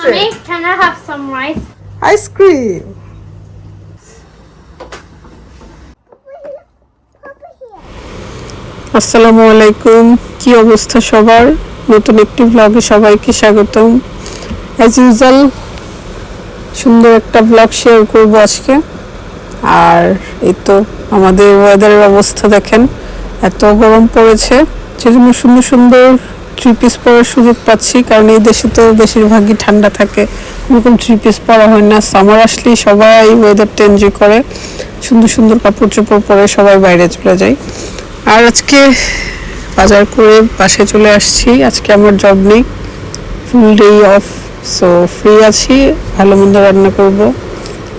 Mommy, can I have some rice? Ice cream. আসসালামু আলাইকুম, কি অবস্থা সবার? নতুন একটি ব্লগে সবাইকে স্বাগতম। অ্যাজ ইউজুয়াল সুন্দর একটা ব্লগ শেয়ার করব আজকে। আর এই তো আমাদের ওয়েদারের অবস্থা দেখেন, এত গরম পড়েছে, সেজন্য সুন্দর সুন্দর থ্রি পিস পরার সুযোগ পাচ্ছি, কারণ এই দেশে তো বেশিরভাগই ঠান্ডা থাকে, এরকম থ্রি পিস পরা হয় না। সামার আসলেই সবাই ওয়েদারটা এনজয় করে, সুন্দর সুন্দর কাপড় চোপড় পরে সবাই বাইরে চলে যায়। আর আজকে বাজার করে বাসায় চলে আসছি। আজকে আমার জব নেই, ফুল ডে অফ, সো ফ্রি আছি, ভালো মন্দ রান্না করব।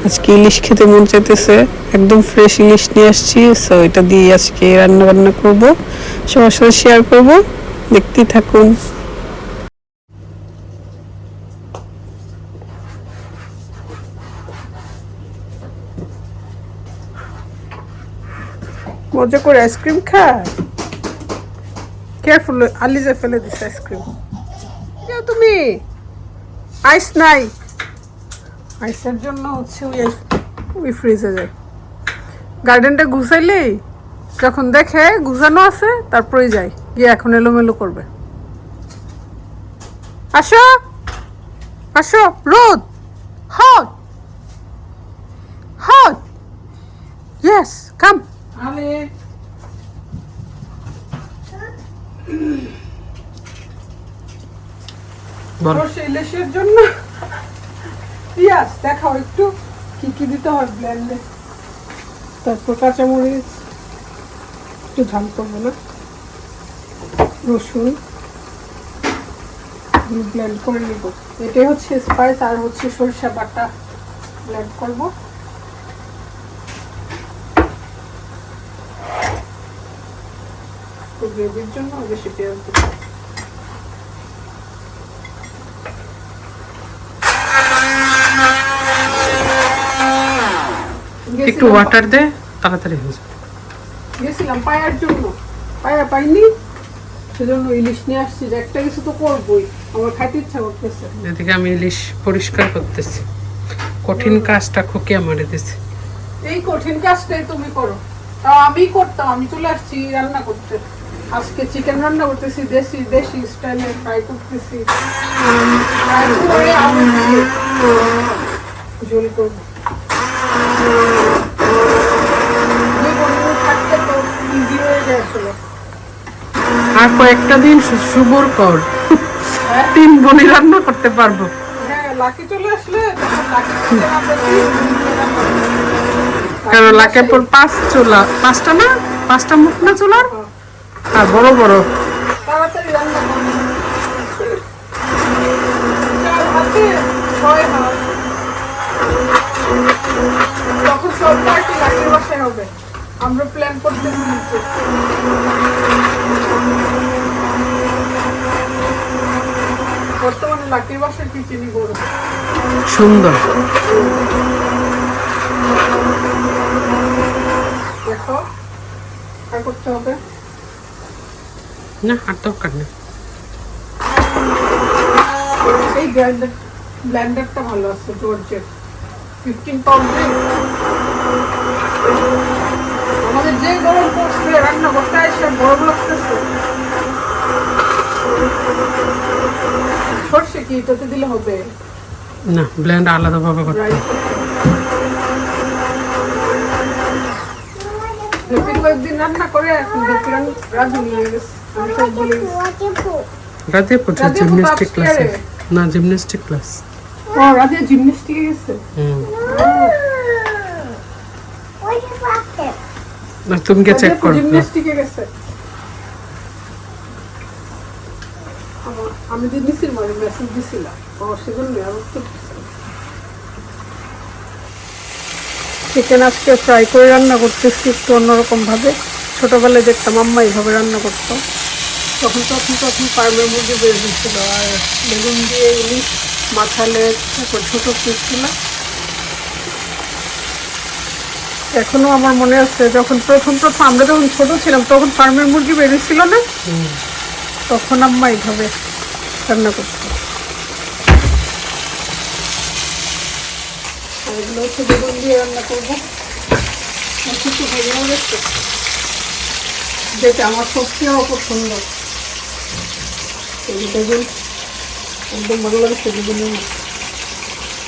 আজকে ইলিশ খেতে মন চাইতেছে, একদম ফ্রেশ ইলিশ নিয়ে আসছি, সো এটা দিয়ে আজকে রান্না বান্না করব, সবার সাথে শেয়ার করব, দেখতেই থাকুন। মজা করে আইসক্রিম খায়, কেয়ারফুল, আলিজা ফেলে দিচ্ছে আইসক্রিম। তুমি আইস নাই, আইসের জন্য হচ্ছে ওই ফ্রিজে যায়। গার্ডেনটা ঘুষাইলেই যখন দেখে ঘুষানো আছে তারপরে যায়, গিয়ে এখন এলোমেলো করবে। আসো আসো, রোদ, হট হট, ইয়েস কাম। আলে ইলিশের জন্য পিঁয়াজ দেখাও একটু, কি কি দিতে হয় ব্লেন্ডে। তারপর কাঁচামরিচ, একটু ঝাল করবো না, রসুন ব্লেন্ড করে নিব। এটাই হচ্ছে স্পাইস, আর হচ্ছে সরিষা বাটা ব্লেন্ড করবো। গ্রেভির জন্য বেশি পেঁয়াজ দিব। একটু ওয়াটার দে, তাড়াতাড়ি হয়ে যাবে। গেছিলাম পায়ার জন্য, পায়া পাইনি, সেজন্য ইলিশ নিয়ে আসছি, যে একটা কিছু তো করবোই, আমার খাইতে ইচ্ছা করতেছে। এদিকে আমি ইলিশ পরিষ্কার করতেছি, কঠিন কাজটা খুকি আমারে দিছে। এই কঠিন কাজটাই তুমি করো, তাও আমি করতাম, আমি চলে আসছি রান্না করতে। আজকে চিকেন রান্না করতেছি, দেশি দেশি স্টাইলে ফ্রাই করতেছি, ফ্রাই করে আলু দিয়ে ঝোল করবো। আর কয়েকটা দিন শুভর কর, তিন বোনই রান্না করতে পারবো। লাকি চলে আসলে কারণ লাকের পর পাঁচটা না, পাঁচটা মুখ না চুলার, আর বড় বড়। তাড়াতাড়ি রান্না করবো, চার হাতে ছয় হাত, তখন সব পার্টি লাকির বাসায় হবে, আমরা প্ল্যান করতেছি। বর্তমানে লাকির বাসার কিচেনই বড় সুন্দর। দেখো, আর করতে হবে না, আর দরকার নেই। এই ব্লেন্ডারটা ভালো আছে, জর্জের 15 পাউন্ডে। আমাদের যে গরম পড়ছে, রান্না করতে আসলে গরম লাগতেছে। সর্ষে কি এটাতে দিলে হবে না, ব্লেন্ড আলাদা ভাবে করতে হবে। কয়েকদিন রান্না করে এখন রাজু নিয়ে গেছে, আমি সব বলে রাতে পড়ছে জিমন্যাস্টিক ক্লাসে। না, জিমন্যাস্টিক ক্লাস। ও রাতে জিমন্যাস্টিকে গেছে। না, তুমি কে চেক করো। জিমন্যাস্টিকে গেছে। আমি যে দিছিল মানে মেসেজ দিছিলাম, ও সেজন্য আমি তো চিকেন আজকে ফ্রাই করে রান্না করতেছি একটু অন্যরকম ভাবে। ছোটবেলায় দেখতাম আম্মা এইভাবে রান্না করতো, তখন ফার্মের মুরগি বেশ দিচ্ছিল, আর বেগুন দিয়ে ইলিশ, মাথালের, তারপর ছোট পিস ছিল। এখনো আমার মনে আছে, যখন প্রথম আমরা যখন ছোট ছিলাম তখন ফার্মের মুরগি বেরিয়েছিল না, তখন আম্মা এইভাবে রান্না করতো। তাহলে হচ্ছে বেগুন দিয়ে রান্না করবো। কিছু বেগুন রয়েছে যেটা আমার সবচেয়ে অপছন্দ। এই বেগুন একদম বাংলাদেশের বেগুনের মতো।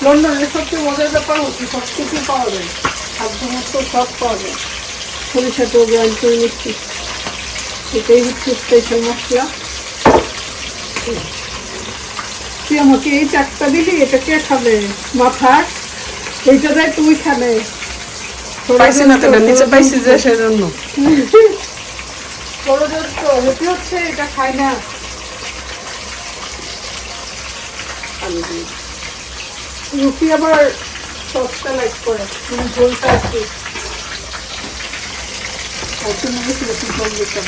লন্ডনের সবচেয়ে মজার ব্যাপার হচ্ছে সব কিছু পাওয়া যায়, খাদ্য মতো সব পাওয়া যায়। সরিষাটাও গ্রাইন্ড করে নিচ্ছি, এটাই হচ্ছে স্পেশাল মশলা। তুই আমাকে এই চাকটা দিলি, এটা কে খাবে? মাথা এইটা দেয়, তুমি খাবে। পাইছি না তো, নিচে পাইছি যে সেজন্য। ষড়যন্ত্র হেঁটে হচ্ছে, এটা খায় না। রুটি আবার সসটা লাইক করে, তুমি ঝোলটা একটু ঝোল দিতাম।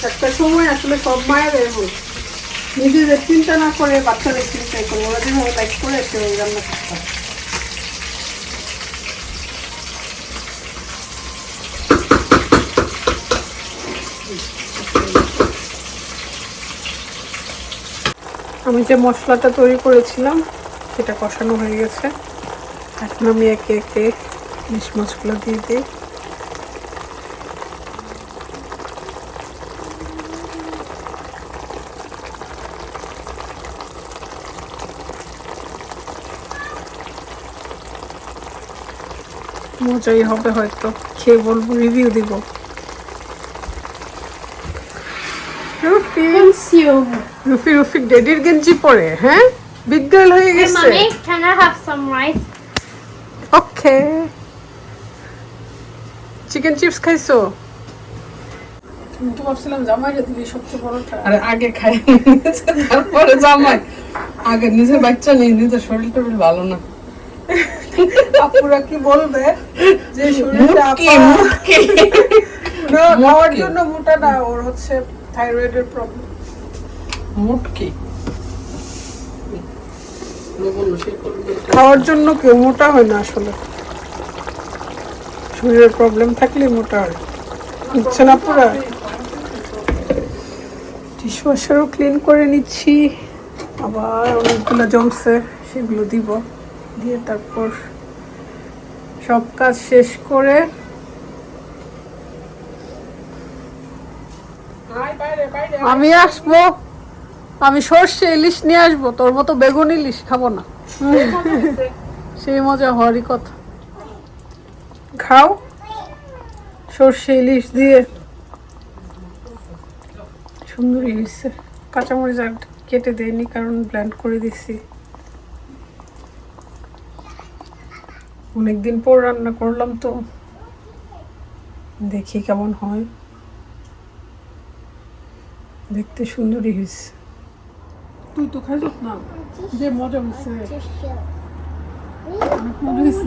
একটা সময় আসলে সব মায়ের এমন, নিজেদের চিন্তা না করে বাচ্চাদের চিন্তাই করে, ওরা যেভাবে লাইক করে সে ওই রান্না করতে হয়। আমি যে মশলাটা তৈরি করেছিলাম সেটা কষানো হয়ে গেছে। এখন আমি একে একে ইলিশ মাছগুলো দিয়ে দিই। মজাই হবে হয়তো, খেয়ে বলবো, রিভিউ দিব। Consume. রুফি রুফি ডেডির গেঞ্জি পরে, হ্যাঁ বিগ গার্ল হয়ে Hey, গেছে। mommy, can I have some rice? Okay, chicken chips খাইছো? তুমি তো ভাবছিলাম জামাইরে দিবি সবচেয়ে বড়টা। আরে আগে খাই নিয়েছে, তারপরে জামাই। আগে নিজে বাচ্চা নেই, নিজের শরীর টরীর ভালো না। আপুরা কি বলবে যে শরীরটা মুটকি মুটকি না খাওয়ার জন্য মোটা না, ওর হচ্ছে থাইরয়েডের প্রবলেম। মুটকি খাওয়ার জন্য কেউ মোটা হয় না আসলে, শরীরের প্রবলেম থাকলে মোটা হয়। বুঝছে না পুরা। ডিশওয়াশারও ক্লিন করে নিচ্ছি, আবার অনেকগুলো জমছে সেগুলো দিব, দিয়ে তারপর সব কাজ শেষ করে আমি আসবো। আমি সর্ষে ইলিশ নিয়ে আসবো, তোর মতো বেগুন ইলিশ খাবো না। সেই মজা হওয়ারই কথা। খাও সর্ষে ইলিশ দিয়ে, সুন্দরই হয়েছে। কাঁচামরিচ আর কেটে দেয়নি কারণ ব্লেন্ড করে দিছি। অনেকদিন পর রান্না করলাম তো, দেখি কেমন হয়। দেখতে সুন্দরই হয়েছে। তুই তো খাইছ না, যে মজা হয়েছে, অনেক মজা হয়েছে।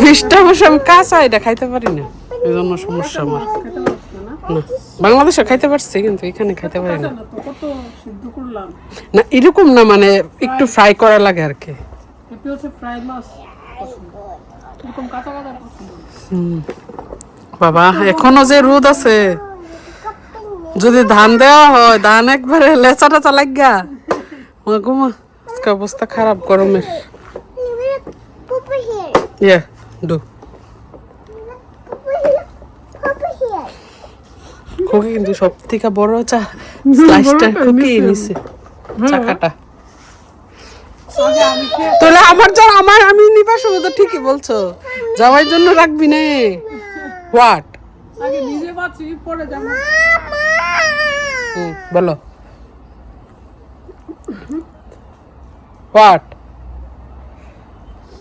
ফিশটা অবশ্য আমি কাঁচা এটা খাইতে পারি না, এই জন্য সমস্যা আমার। খেতে পারছ না? না, বাংলাদেশে খাইতে পারছি কিন্তু এখানে খাইতে পারি না। কাঁচা না তো, কত সিদ্ধ করলাম। না এরকম না, মানে একটু ফ্রাই করা লাগে আর কি। এটি হচ্ছে ফ্রাই মাছ পছন্দ, এরকম কাঁচা কাঁচা পছন্দ। বাবা এখনো যে রোদ আছে, যদি ধান দেওয়া হয়, ধান একবারে লেচা টেচা লাগিয়া ঘুমা। আজকে অবস্থা খারাপ গরমের। ইয়া ডু খুকি কিন্তু সব থেকে বড় চা স্লাইসটা খুকি নিছে চাকাটা। তাহলে আমার যা আমার আমি নিবা সময় তো ঠিকই বলছো, যাওয়ার জন্য রাখবি না। হোয়াট আগে নিজে বাঁচি পরে যাবো। বলো হোয়াট